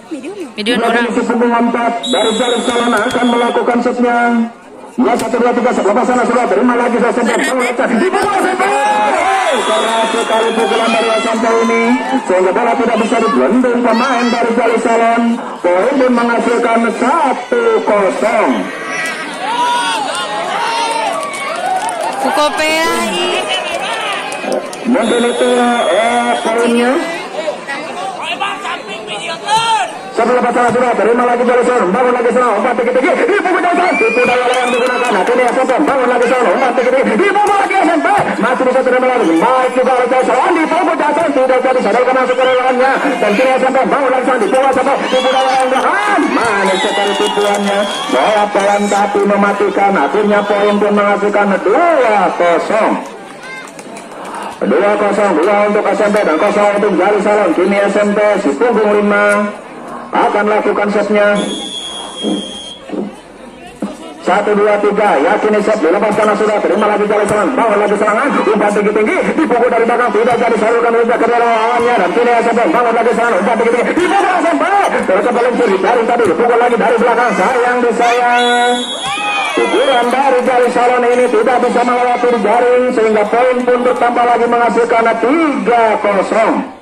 Medium orang. Punggung 4 dari Jalil Salon akan melakukan setnya. Ya 1 2 3 sebelah sana sudah terima lagi SMP. Keras sekali pukulan dari SMP ini sehingga bola tidak bisa digelendung pemain dari Jalil Salon. Poin pun menghasilkan 1-0. Mungkin itu poinnya. Sebelah pasang sudah terima lagi Jalil Salon, bangun lagi sana, umpan tinggi-tinggi, dipukul jauh, tipu daya yang digunakan. Akhirnya SMP bangun lagi sana, umpan tinggi-tinggi, dipukul lagi SMP, masih bisa terima lagi, baik juga oleh Jalil Salon, dipukul jauh, tidak jadi sadarkan masuk ke lawannya, dan kini SMP bangun lagi sana, dipukul sampai tipu daya yang digunakan. Manis sekali tipuannya, bola pelan tapi mematikan. Akhirnya poin pun menghasilkan 2-0. 2-0, 2 untuk SMP dan 0 untuk Jalil Salon. Kini SMP si punggung 5 akan lakukan setnya. 1 2 3, yakin set dilepas karena sudah terima lagi Jalil Salon, bangun lagi serangan, umpan tinggi-tinggi, dipukul dari belakang, tidak jadi salurkan juga ke lawannya, dan kini SMP bangun lagi serangan, umpan tinggi-tinggi, dipukul SMP, terus kembali dari tadi, dipukul lagi dari belakang, sayang disayang. Pukulan dari Jalil Salon ini tidak bisa melewati jaring sehingga poin pun bertambah lagi menghasilkan 3-0.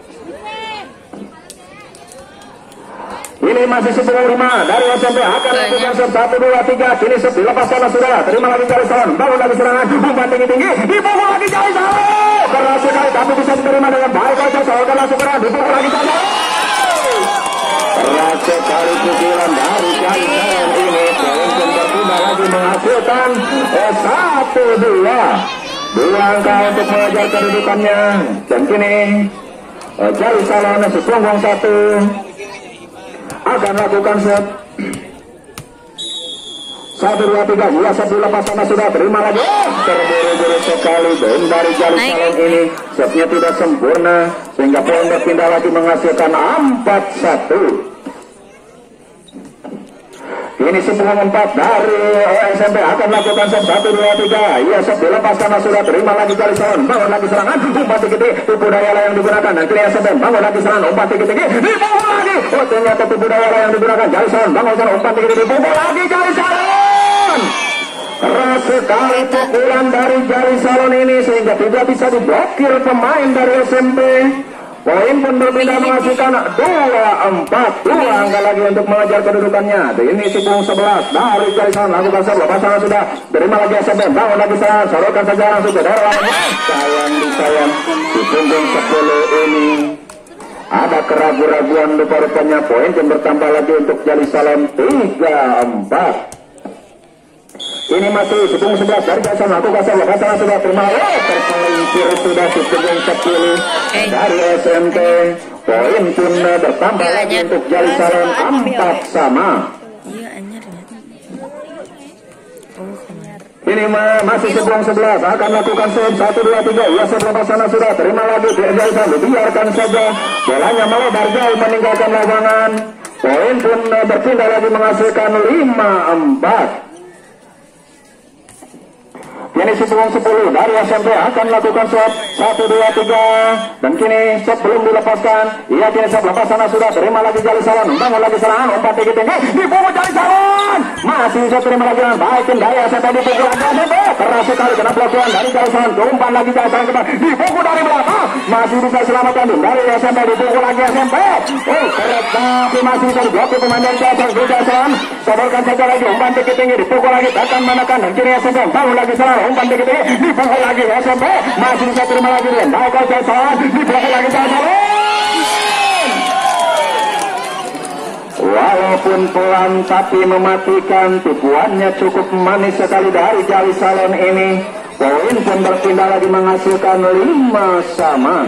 Ini masih 10-5 dari SMP akan lakukan set 1 2 3. Kini set dilepas sana sudah terima lagi Jalil Salon, bangun lagi serangan, umpan tinggi-tinggi, dipukul lagi Jalil Salon. Keras sekali tapi bisa diterima dengan baik oleh Jalil Salon, langsung keras dipukul lagi Jalil Salon. Keras sekali pukulan dari Jalil Salon ini, poin pun bertambah lagi menghasilkan 1-2. 2 angka untuk mengejar kedudukannya. Dan kini Jalil Salon sepunggung 1 akan lakukan set 1 2 3. Gila set dilepas sana sudah terima lagi. Terburu-buru sekali dan dari Jalil Salon ini setnya tidak sempurna sehingga poin berpindah lagi menghasilkan 4-1. Ini sepunggung 4 dari SMP akan lakukan set 1 2 3. Iya set dilepas karena sudah terima lagi Jalil Salon, bangun lagi serangan, umpan tinggi-tinggi, tipu daya yang digunakan. Dan kini SMP bangun lagi serangan, umpan tinggi-tinggi, dipukul lagi. Oh ternyata tipu daya yang digunakan Jalil Salon, bangun serangan, umpan tinggi-tinggi, dipukul lagi Jalil Salon. Keras sekali pukulan dari Jalil Salon ini sehingga tidak bisa diblokir pemain dari SMP. Poin pun berpindah menghasilkan 2-4. 2 angka lagi untuk mengejar kedudukannya. Ini si punggung 11 dari Jalil Salon lakukan serve, pasangan sudah terima lagi SMP, bangun lagi serangan, sorotkan saja langsung ke daerah. Sayang disayang si punggung 10 ini ada keraguan-raguan rupa-rupanya. Poin pun bertambah lagi untuk Jalil Salon 3-4. Ini masih sepunggung 11 dari Jalil Salon lakukan serve, pasangan sudah terima. Terpelincir sudah si punggung 10 dari SMP. Poin pun bertambah lagi untuk Jalil Salon 4 sama. Ini masih sepunggung 11 akan lakukan set 1 2 3. Ya sebelah sana sudah terima lagi Jalil Salon, biarkan saja bolanya melebar jauh meninggalkan lapangan. Poin pun berpindah lagi menghasilkan 5-4. Kini sepunggung 10 dari SMP akan lakukan set 1 2 3. Dan kini set belum dilepaskan. Iya kini set lepas sana sudah terima lagi Jalil Salon, bangun lagi serangan, umpan tinggi-tinggi, dipukul Jalil Salon. Masih bisa terima lagi dengan baik dari SMP, dipukul lagi SMP. Keras sekali kena blokian dari Jalil Salon, umpan lagi Jalil Salon kembali, dipukul dari belakang. Masih bisa selamatkan dari SMP, dipukul lagi SMP. Oh keras tapi masih bisa diblokir pemain dari Jalil Salon. Sodorkan saja lagi, umpan tinggi-tinggi, dipukul lagi, takkan menekan. Dan kini SMP bangun lagi serangan, umpan tinggi-tinggi, dipukul lagi SMP, masih bisa terima lagi dengan baik Jalil Salon, dipukul lagi Jalil Salon. Walaupun pelan tapi mematikan, tipuannya cukup manis sekali dari Jalil Salon ini. Poin pun berpindah lagi menghasilkan 5 sama.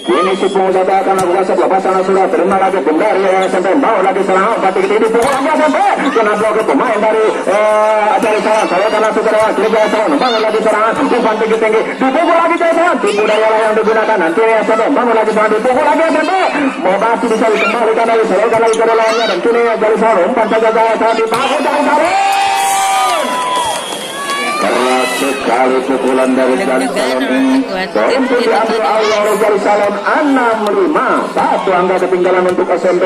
Ini si punggung 1 akan lakukan set, lepas sana sudah terima lagi dari SMP, bawa lagi serangan, umpan tinggi-tinggi, dipukul lagi SMP. Kena blokir pemain dari Jalil Salon, sorotan langsung ke bawah, kiri Jalil Salon, bangun lagi serangan, umpan tinggi-tinggi, dipukul lagi Jalil Salon, tipu daya yang digunakan. Nanti SMP bangun lagi serangan, dipukul lagi SMP. Masih bisa dikembalikan lagi, sorotan lagi ke lawannya. Dan kini Jalil Salon, umpan saja Jalil Salon, dipukul Jalil Salon. Keras sekali pukulan dari Jali Salon ini. Poin pun diambil oleh Jali Salon 6-5. Satu angka ketinggalan untuk SMP.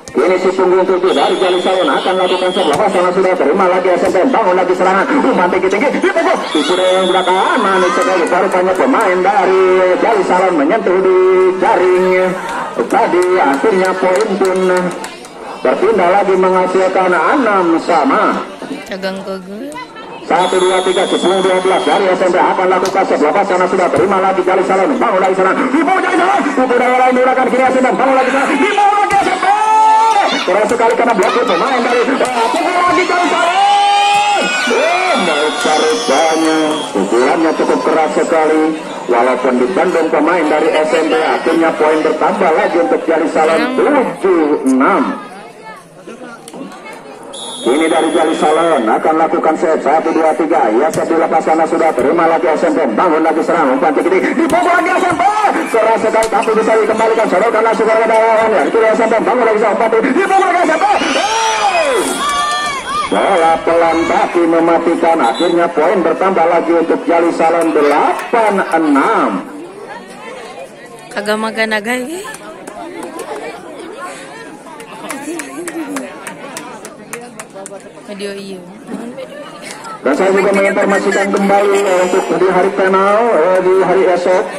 Ini si punggung 7 dari Jali Salon akan lakukan serve lepas sana sudah terima lagi SMP. Bangun lagi serangan. Mantik tinggi dipukul. Tipu yang belakang manis sekali. Baru banyak pemain dari Jali Salon menyentuh di jaring. Tadi akhirnya poin pun berpindah lagi menghasilkan 6 sama. Cagang kogun. 1, 2, 3, 10, 12 dari SMP akan lakukan serve lepas sana sudah terima lagi Jali Salon. Bangun lagi serangan. Dipukul Jali Salon. Tipu daya lain digunakan kiri SMP. Bangun lagi serangan. Dipukul lagi SMP. Keras sekali karena blokir pemain dari pukul lagi Jali Salon. Mereka rupanya pukulannya cukup keras sekali. Walaupun dibanding pemain dari SMP, akhirnya poin bertambah lagi untuk Jali Salon 7-6. Ini dari Jali Salon akan lakukan set 1, 2, 3. Ya, set dilepas sana sudah terima lagi SMP. Bangun lagi serang umpan tinggi dipukul lagi SMP. Keras sekali tapi bisa dikembalikan. Sodorkan langsung ke lawan ya. Itu SMP. Bangun lagi umpan tinggi dipukul lagi SMP. Bola pelan kaki mematikan. Akhirnya poin bertambah lagi untuk Jali Salon 8-6. Kagak makan nagai. Video iya. Dan saya juga menginformasikan kembali untuk di hari penal di hari esok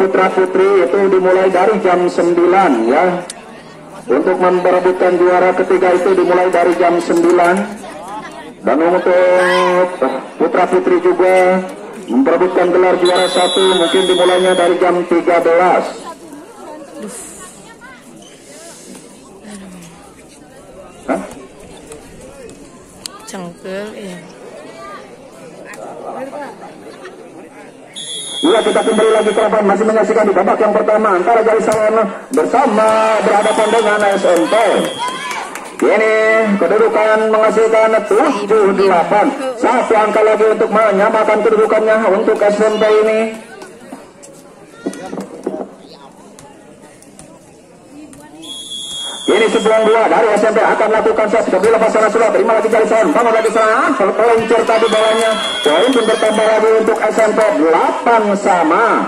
putra putri itu dimulai dari jam 9 ya. Untuk memperebutkan juara ketiga itu dimulai dari jam 9. Dan untuk putra putri juga memperebutkan gelar juara 1 mungkin dimulainya dari jam 13. Hah? Cangkel ya. Iya, kita kembali lagi ke lapangan, masih menyaksikan di babak yang pertama antara Jali Salon bersama berhadapan dengan SMP. Ini kedudukan menghasilkan 7-8. Satu angka lagi untuk menyamakan kedudukannya untuk SMP ini. Ini sebelum 2 dari SMP akan lakukan set kedua lepas sana sudah terima lagi Jali Salon. Bangun lagi serangan terpelencur tadi bawahnya. Poin pun bertambah lagi untuk SMP 8 sama.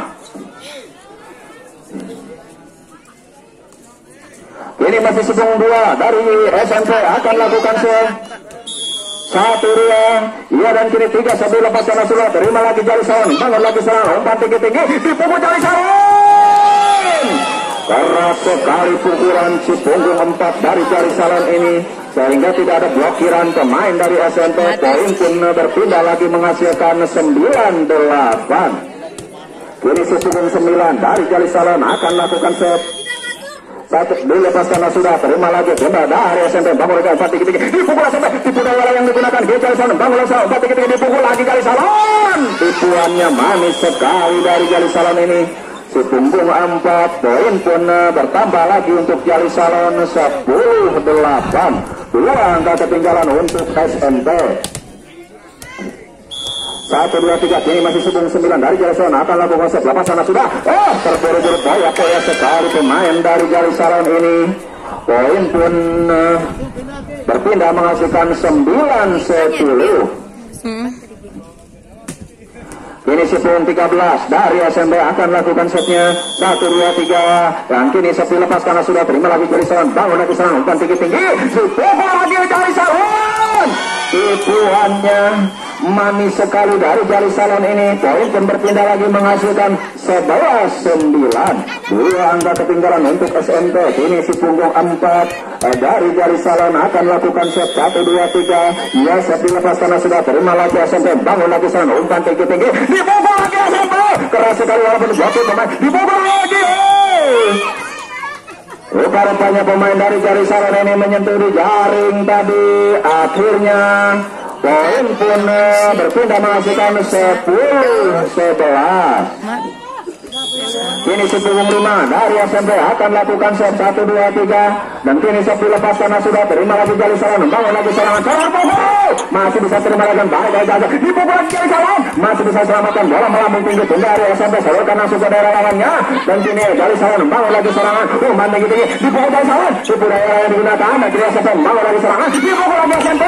Ini masih sebelum 2 dari SMP akan lakukan set 1-2. Iya dan kini 3 sebelum lepas sana sudah terima lagi Jali Salon. Bangun lagi serangan umpan tinggi-tinggi dipukul Jali Salon. Keras sekali pukulan si punggung 4 dari Jali Salon ini sehingga tidak ada blokiran pemain dari SMP. Poin pun berpindah lagi menghasilkan 9-8. Kini si punggung 9 dari Jali Salon akan lakukan set satu dilepas karena sudah terima lagi bola dari SMP. Bangun lagi umpan tinggi-tinggi dipukul SMP. Tipu daya yang digunakan Jali Salon. Bangun lagi umpan tinggi-tinggi dipukul lagi Jali Salon. Tipuannya manis sekali dari Jali Salon ini. Si punggung 4 poin pun bertambah lagi untuk Jali Salon 10-8. 2 angka ketinggalan untuk SMP. 1, 2, 3. Kini masih sebelum 9 dari Jali Salon akan lakukan set lepas sana sudah. Terburu-buru poya sekali pemain dari Jali Salon ini. Poin pun berpindah menghasilkan 9-10. Kini si punggung 13 dari SMP akan lakukan setnya 1, 2, 3. Dan kini sepi lepas karena sudah terima lagi Jali Salon. Bangun lagi serang umpan tinggi-tinggi dipukul lagi Jali Salon. Tipuannya manis sekali dari Jali Salon ini. Poin pun berpindah lagi menghasilkan 11-9. 2 angka ketinggalan untuk SMP. Kini si punggung 4 dari Jali Salon akan lakukan set 1, 2, 3. Ya, set dilepas karena sudah terima lagi SMP. Bangun lagi serang umpan tinggi-tinggi dipukul lagi SMP. Keras sekali walaupun blokir pemain dipukul lagi. Rupa-rupanya pemain dari Jali Salon ini menyentuh di jaring tadi. Akhirnya poin pun berpindah menghasilkan 10-11. Kini si punggung 5 dari SMP akan lakukan set 1, 2, 3. Dan kini sepi lepas karena sudah terima lagi Jali Salon. Bangun lagi serangan pukul. Masih bisa terima lagi baik aja. Dipukul lagi Jali Salon. Masih bisa selamatkan bola melambung tinggi dari SMP. Salurkan langsung ke daerah lawannya. Dan kini Jali Salon bangun lagi serangan. Umpan tinggi-tinggi dipukul Jali Salon. Tipu daya yang digunakan. Dan kini SMP bangun lagi serangan. Dipukul lagi SMP.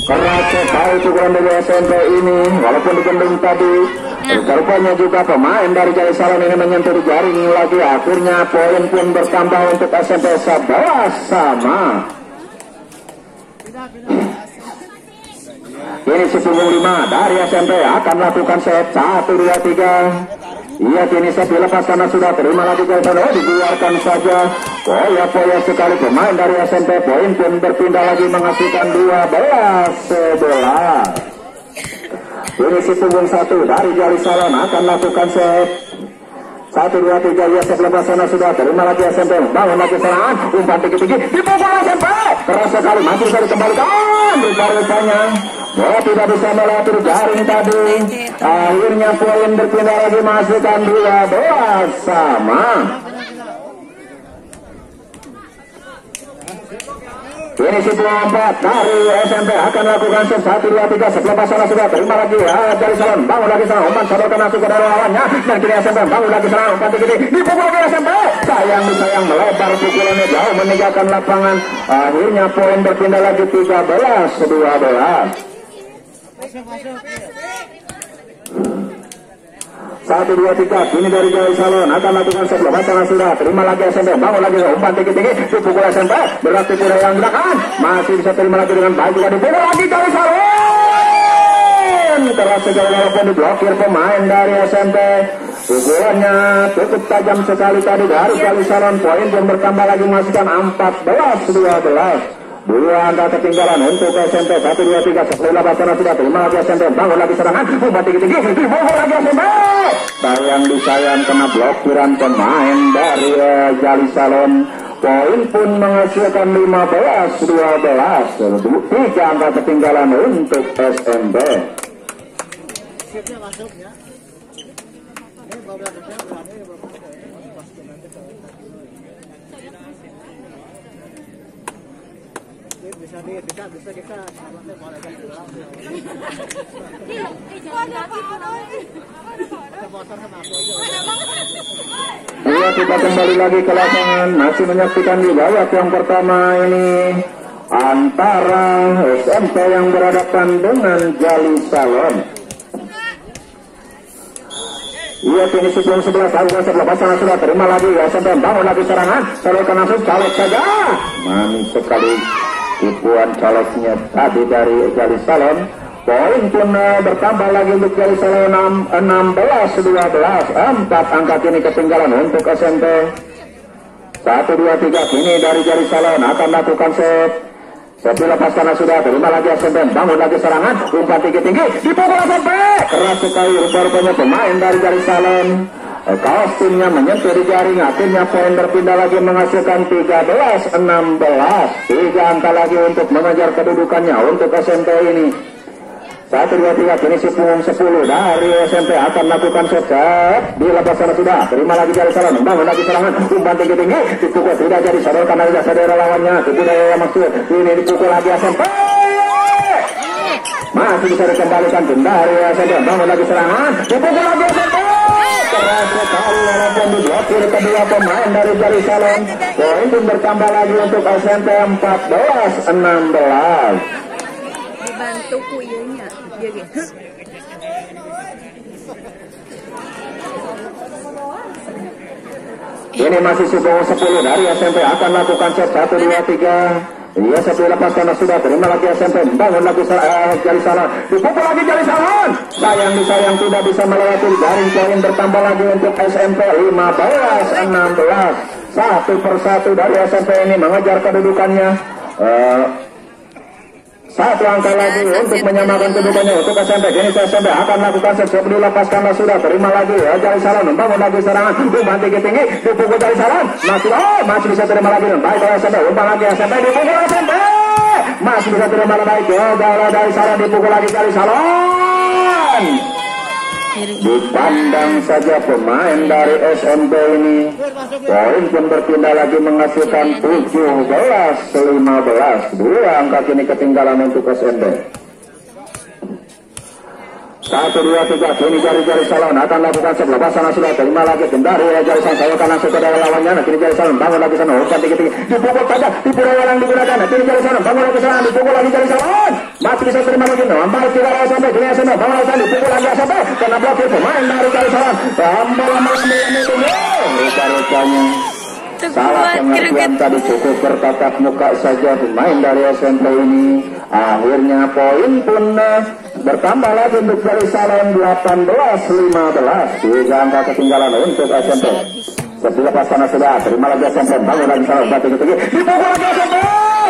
Keras sekali pukulan dari SMP ini, walaupun digendung tadi. Rupanya juga pemain dari Jali Salon ini menyentuh di jaring lagi. Akhirnya poin pun bertambah untuk SMP 11 sama. Ini si punggung 5 dari SMP akan melakukan set 1, 2, 3. Iya, kini set dilepas karena sudah terima lagi ke sana. Dikeluarkan saja. Poya-poya sekali pemain dari SMP. Poin pun berpindah lagi menghasilkan 12-11. Ini si punggung 1 dari Jali Salon akan melakukan set 1, 2, 3. Iya, set lepas sana sudah terima lagi SMP. Bangun lagi serangan. Umpan tinggi-tinggi. Dipukul SMP. Keras sekali. Masih bisa dikembalikan. Rupanya tidak bisa melewati jaring tadi. Akhirnya poin berpindah lagi masukkan 12 sama. Ini si 4 dari SMP akan lakukan set 1, 2, 3. Setelah sana sudah terima lagi Jali Salon. Bangun lagi sana. Umpan sodorkan masuk ke dalam lawannya. Dan kini SMP bangun lagi sana. Umpan tinggi. Dipukul lagi SMP. Sayang melebar pukulannya jauh meninggalkan lapangan. Akhirnya poin berpindah lagi 13-12. 1, 2, 3. Kini dari Jali Salon akan lakukan sebelum sana sudah terima lagi SMP. Bangun lagi umpan tinggi-tinggi. Dipukul SMP. Berarti kuda yang gerakan. Masih bisa terima lagi dengan baik. Juga dipukul lagi Jali Salon. Keras sejauh walaupun diblokir pemain dari SMP. Pukulannya cukup tajam sekali tadi dari Jali Salon. Poin pun bertambah lagi masukkan 14-12. 2 angka ketinggalan untuk SMP. 1, 2, 3. Setelah sana sudah terima lagi SMP. Bangun lagi serangan. Umpan tinggi-tinggi. Dibungkul lagi SMP. Sayang kena blokiran pemain dari Jali Salon. Poin pun menghasilkan 15-12. 3 angka ketinggalan untuk SMP. Kita kembali lagi ke lapangan, masih menyaksikan di babak yang pertama ini antara SMP yang berhadapan dengan Jali Salon. Iya, kini sebelum 11 lakukan sebelah pasangan sudah terima lagi SMP. Bangun lagi serangan. Salurkan langsung colok saja. Manis sekali tipuan coloknya tadi dari Jali Salon. Poin pun bertambah lagi untuk Jali Salon 16-12. 4 angka kini ketinggalan untuk SMP. 1, 2, 3. Kini dari Jali Salon akan lakukan set. Setelah pasangan sudah terima lagi SMP. Bangun lagi serangan. Umpan tinggi-tinggi. Dipukul SMP. Keras sekali rupanya pemain dari Jali Salon. Kostumnya menyentuh di jaring. Akhirnya poin berpindah lagi menghasilkan 13-16. 3 angka lagi untuk mengejar kedudukannya untuk SMP ini. 1, 2, 3. Kini si punggung 10 dari SMP akan lakukan set. Di lepas sana sudah terima lagi Jali Salon. Bangun lagi serangan. Umpan tinggi-tinggi. Dipukul tidak jadi sadar karena tidak sadar lawannya. Tidak yang maksud. Ini dipukul lagi SMP. Masih bisa dikembalikan dari SMP. Bangun lagi serangan. Dipukul lagi SMP. Keras sekali walaupun diblokir kedua pemain dari Jali Salon. Poin pun bertambah lagi untuk SMP 14-16. Dibantu kuyunya. Dia gitu. Ini masih punggung 10 dari SMP akan lakukan set 1, 2, 3. Iya, satu lepas karena sudah terima lagi SMP. Bangun lagi Jali Salon. Dipukul lagi Jali Salon. Sayang tidak bisa melewati jaring. Poin bertambah lagi untuk SMP 15-16. 1 persatu dari SMP ini mengejar kedudukannya. 1 angka lagi untuk menyamakan kedudukannya untuk SMP. Kini SMP akan lakukan set sebelum lepas karena sudah terima lagi Jali Salon. Bangun lagi serangan. Umpan tinggi-tinggi. Dipukul Jali Salon. Masih bisa terima lagi. Baik oleh SMP. Umpan lagi SMP. Dipukul SMP. Masih bisa terima lagi. Gagal dari Salon. Dipukul lagi Jali Salon. Dipandang saja pemain dari SMP ini. Poin pun berpindah lagi menghasilkan 17-15. 2 angka kini ketinggalan untuk SMP. 1, 2, 3, kini jari-jari salon akan lakukan sebelah sana sudah terima lagi kendari jari salon saya kanan kepada lawannya. Kini jari salon bangun lagi sana umpan tinggi-tinggi dipukul saja tipu daya yang digunakan. Kini jari salon bangun lagi sana dipukul lagi jari salon masih bisa terima lagi nampak tidak sampai kini sana bangun lagi dipukul lagi sampai karena blokir pemain dari jari salon tambah lama-lama itu rupa-rupanya salah pengertian tadi cukup bertatap muka saja pemain dari SMP ini. Akhirnya poin pun bertambah lagi untuk jari salon 18-15. 3 angka ketinggalan untuk SMP. Setelah pasana sudah terima lagi SMP bangun lagi salon batu tinggi dipukul lagi SMP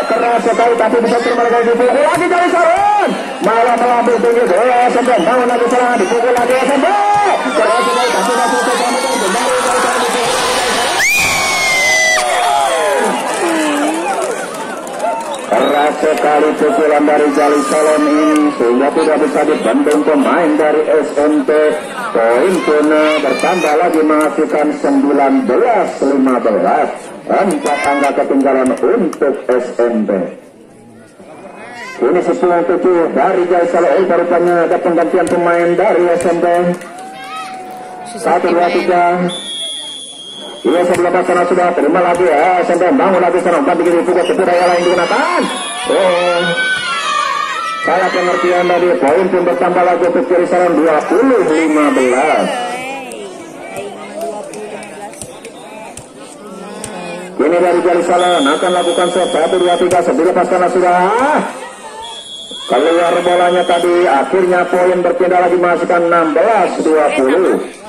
keras sekali tapi bisa terima lagi dipukul lagi jari salon malah melambung tinggi bola SMP bangun lagi salon dipukul lagi SMP keras sekali tapi masih selamatkan kembali jari salon keras sekali pukulan dari jari salon ini sehingga tidak bisa dibendung pemain dari SMP. Poin pun bertambah lagi menghasilkan 19-15. 4 angka ketinggalan untuk SMP. Ini 10-7 dari jari salon. Rupanya ada penggantian pemain dari SMP. 1, 2, 3. Iya sebelah sana sudah terima lagi SMP bangun lagi sana umpan tinggi dipukul tipu daya lain digunakan. Salah pengertian tadi poin pun bertambah lagi untuk jari salon 20-15. Ini dari jari salon akan lakukan set 1, 2, 3 sebelah sana sudah keluar bolanya tadi. Akhirnya poin berpindah lagi menghasilkan 16-20.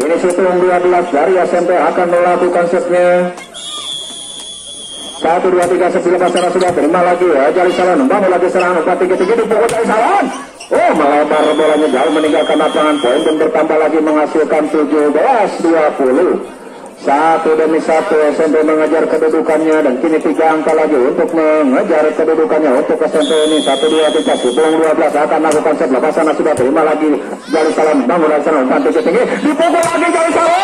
Ini hitung 12 dari SMP akan melakukan setnya. 1, 2, 3 sebelah sana sudah terima lagi jari salon bangun lagi serangan umpan tinggi-tinggi dipukul jari salon. Melebar bolanya jauh meninggalkan lapangan. Poin pun bertambah lagi menghasilkan 17-20. 1 demi 1 SMP mengejar kedudukannya dan kini 3 angka lagi untuk mengejar kedudukannya untuk SMP ini. 1, 2, 3 hitung 12 akan lakukan sebelah sana sudah terima lagi jari salon bangun lagi serangan umpan tinggi-tinggi dipukul lagi jari salon.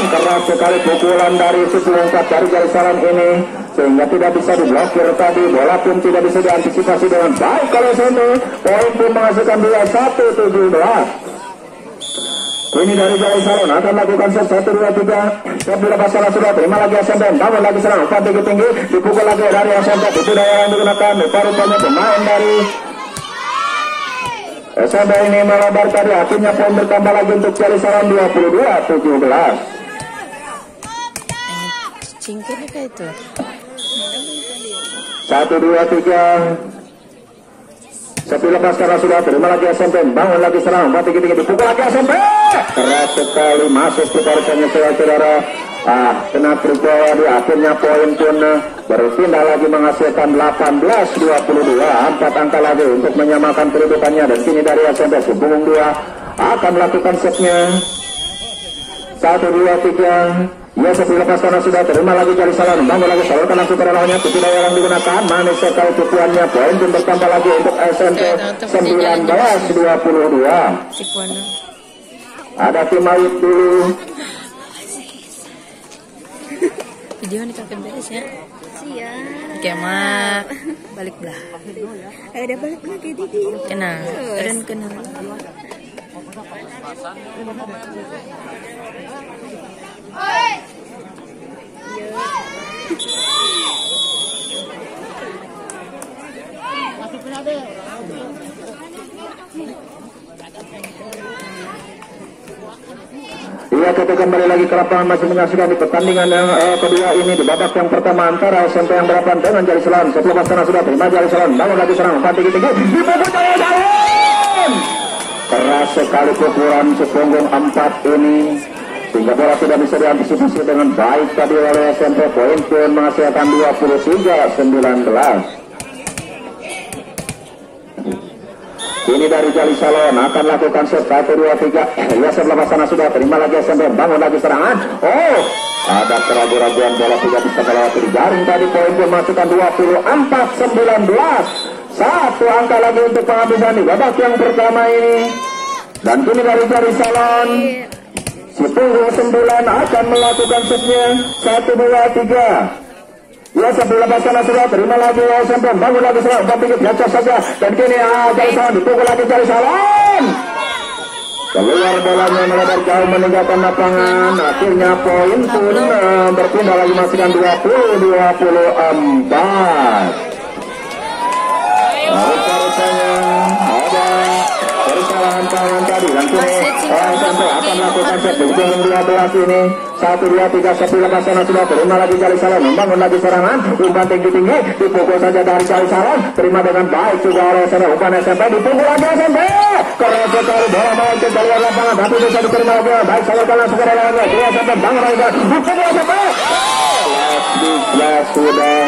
Keras sekali pukulan dari sisi lengkap dari jari salon ini sehingga tidak bisa diblokir tadi. Bola pun tidak bisa diantisipasi dengan baik kalau SMP. Poin pun menghasilkan 21-17. Ini dari jari salon akan lakukan set 1, 2, 3 sebelah pasal sudah terima lagi SMP bangun lagi serang umpan tinggi-tinggi dipukul lagi dari SMP itu daya yang digunakan. Rupanya pemain dari SMP ini melebar tadi. Akhirnya poin bertambah lagi untuk jari salon 22-17. Cingkirnya kayak itu 1, 2, 3 setelah pasal sudah terima lagi SMP bangun lagi serang umpan tinggi-tinggi dipukul lagi SMP keras sekali masuk putarannya saudara. Kena terbawa di akhirnya poin pun berpindah lagi menghasilkan 18-22. 4 angka lagi untuk menyamakan kedudukannya dan kini dari SMP Subung 2 akan melakukan setnya. 1, 2, 3 ya setelah pasana sudah terima lagi jari salon bangun lagi salon kanan supaya lawannya tipu daya yang digunakan manis sekali pukulannya. Poin pun bertambah lagi untuk SMP 19-22. Ada tim Ayub dulu. Video ini kakek beres ya. Siap. Kemak balik belah. Ada balik lagi Didi. Kenal. Kenal. Iya, kita kembali lagi ke lapangan masih menyaksikan di pertandingan yang kedua ini di babak yang pertama antara SMP yang berhadapan dengan jari salon. Setelah pasana sudah terima jari salon bangun lagi serang umpan tinggi-tinggi dipukul jari salon. Keras sekali pukulan sepunggung 4 ini sehingga bola tidak bisa diantisipasi dengan baik tadi oleh SMP. Poin pun menghasilkan 23-19. Ini dari jari salon akan lakukan set 1, 2, 3 ya sebelah pasana sudah terima lagi SMP bangun lagi serangan. Ada keraguan-raguan bola tidak bisa melewati di jaring tadi. Poin pun masukkan 24-19. 1 angka lagi untuk penghabisan di babak yang pertama ini. Dan kini dari jari salon si punggung 9 akan melakukan setnya. 1, 2, 3 Ya sebelah pasana sudah terima lagi SMP bangun lagi selang umpan tinggi biasa saja dan kini Jari Salon dipukul lagi Jari Salon keluar bolanya melebar jauh meninggalkan lapangan akhirnya poin pun berpindah lagi masihkan 20-24 rupanya ada kesalahan tangan tadi dan kini SMP akan melakukan set di ujung 12 ini 1, 2, 3 sebelah pasana sudah terima lagi Jari Salon membangun lagi serangan umpan tinggi-tinggi dipukul saja dari Jari Salon terima dengan baik juga oleh SMP umpan SMP dipukul lagi SMP keren sekali bola mau ke luar lapangan tapi bisa diterima lagi baik salurkan langsung ke dalamnya dia SMP bangun lagi dipukul SMP sudah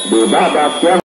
di babak yang